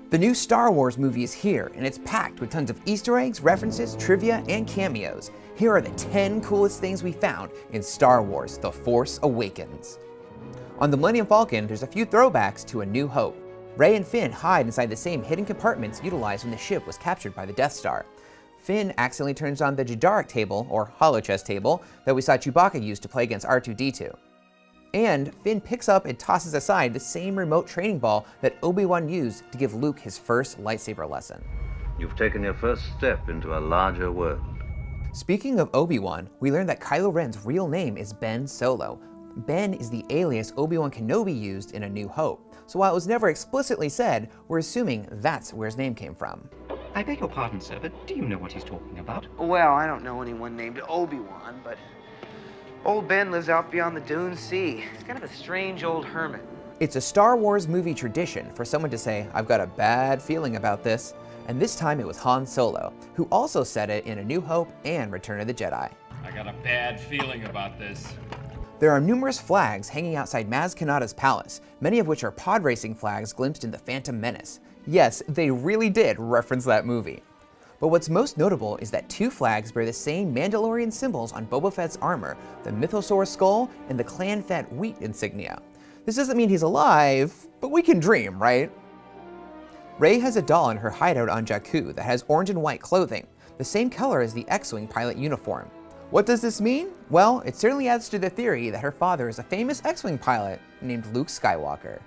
The new Star Wars movie is here, and it's packed with tons of Easter eggs, references, trivia, and cameos. Here are the 10 coolest things we found in Star Wars: The Force Awakens. On the Millennium Falcon, there's a few throwbacks to A New Hope. Rey and Finn hide inside the same hidden compartments utilized when the ship was captured by the Death Star. Finn accidentally turns on the Jadaric table, or holochess table, that we saw Chewbacca use to play against R2-D2. And Finn picks up and tosses aside the same remote training ball that Obi-Wan used to give Luke his first lightsaber lesson. You've taken your first step into a larger world. Speaking of Obi-Wan, we learned that Kylo Ren's real name is Ben Solo. Ben is the alias Obi-Wan Kenobi used in A New Hope, so while it was never explicitly said, we're assuming that's where his name came from. I beg your pardon, sir, but do you know what he's talking about? Well, I don't know anyone named Obi-Wan, but old Ben lives out beyond the Dune Sea. He's kind of a strange old hermit. It's a Star Wars movie tradition for someone to say, "I've got a bad feeling about this," and this time it was Han Solo, who also said it in A New Hope and Return of the Jedi. I got a bad feeling about this. There are numerous flags hanging outside Maz Kanata's palace, many of which are pod racing flags glimpsed in The Phantom Menace. Yes, they really did reference that movie. But what's most notable is that two flags bear the same Mandalorian symbols on Boba Fett's armor, the Mythosaur skull and the Clan Fett wheat insignia. This doesn't mean he's alive, but we can dream, right? Rey has a doll in her hideout on Jakku that has orange and white clothing, the same color as the X-Wing pilot uniform. What does this mean? Well, it certainly adds to the theory that her father is a famous X-Wing pilot named Luke Skywalker.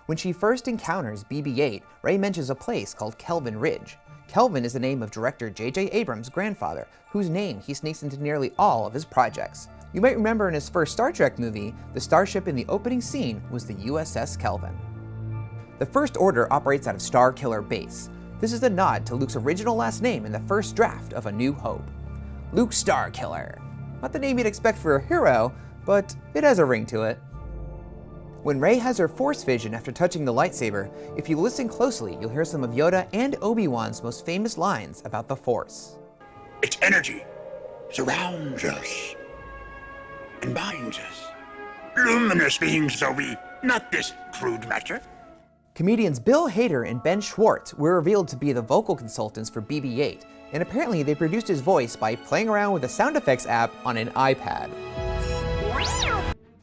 When she first encounters BB-8, Rey mentions a place called Kelvin Ridge. Kelvin is the name of director J.J. Abrams' grandfather, whose name he sneaks into nearly all of his projects. You might remember in his first Star Trek movie, the starship in the opening scene was the USS Kelvin. The First Order operates out of Star Killer Base. This is a nod to Luke's original last name in the first draft of A New Hope. Luke Starkiller. Not the name you'd expect for a hero, but it has a ring to it. When Rey has her Force vision after touching the lightsaber, if you listen closely, you'll hear some of Yoda and Obi-Wan's most famous lines about the Force. Its energy surrounds us and binds us. Luminous beings are we, not this crude matter. Comedians Bill Hader and Ben Schwartz were revealed to be the vocal consultants for BB-8, and apparently they produced his voice by playing around with a sound effects app on an iPad.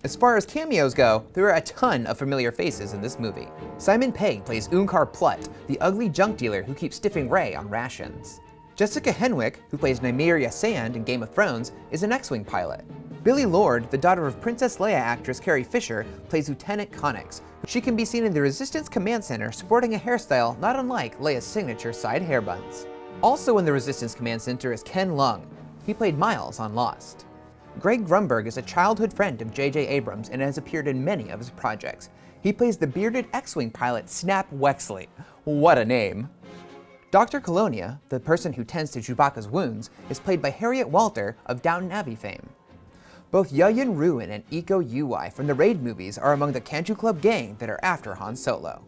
As far as cameos go, there are a ton of familiar faces in this movie. Simon Pegg plays Unkar Plutt, the ugly junk dealer who keeps stiffing Rey on rations. Jessica Henwick, who plays Nymeria Sand in Game of Thrones, is an X-Wing pilot. Billie Lourd, the daughter of Princess Leia actress Carrie Fisher, plays Lieutenant Connix. She can be seen in the Resistance Command Center sporting a hairstyle not unlike Leia's signature side hair buns. Also in the Resistance Command Center is Ken Leung. He played Miles on Lost. Greg Grunberg is a childhood friend of J.J. Abrams and has appeared in many of his projects. He plays the bearded X-Wing pilot Snap Wexley. What a name. Dr. Colonia, the person who tends to Chewbacca's wounds, is played by Harriet Walter of Downton Abbey fame. Both Yuyun Ruin and Iko Uwai from the Raid movies are among the Kanju Club gang that are after Han Solo.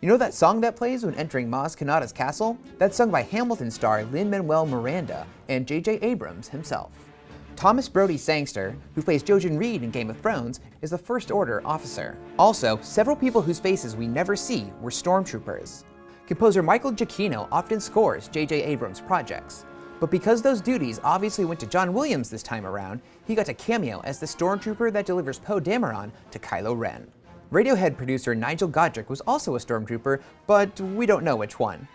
You know that song that plays when entering Maz Kanata's castle? That's sung by Hamilton star Lin-Manuel Miranda and J.J. Abrams himself. Thomas Brody Sangster, who plays Jojen Reed in Game of Thrones, is the First Order officer. Also, several people whose faces we never see were stormtroopers. Composer Michael Giacchino often scores J.J. Abrams' projects. But because those duties obviously went to John Williams this time around, he got to cameo as the stormtrooper that delivers Poe Dameron to Kylo Ren. Radiohead producer Nigel Godrich was also a stormtrooper, but we don't know which one.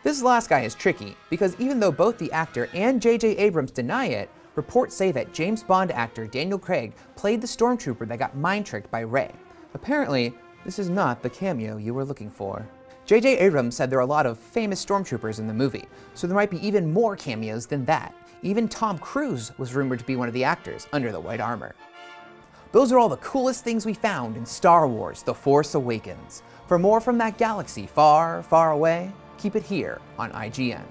This last guy is tricky, because even though both the actor and J.J. Abrams deny it, reports say that James Bond actor Daniel Craig played the stormtrooper that got mind-tricked by Rey. Apparently, this is not the cameo you were looking for. J.J. Abrams said there are a lot of famous stormtroopers in the movie, so there might be even more cameos than that. Even Tom Cruise was rumored to be one of the actors under the white armor. Those are all the coolest things we found in Star Wars: The Force Awakens. For more from that galaxy far, far away, keep it here on IGN.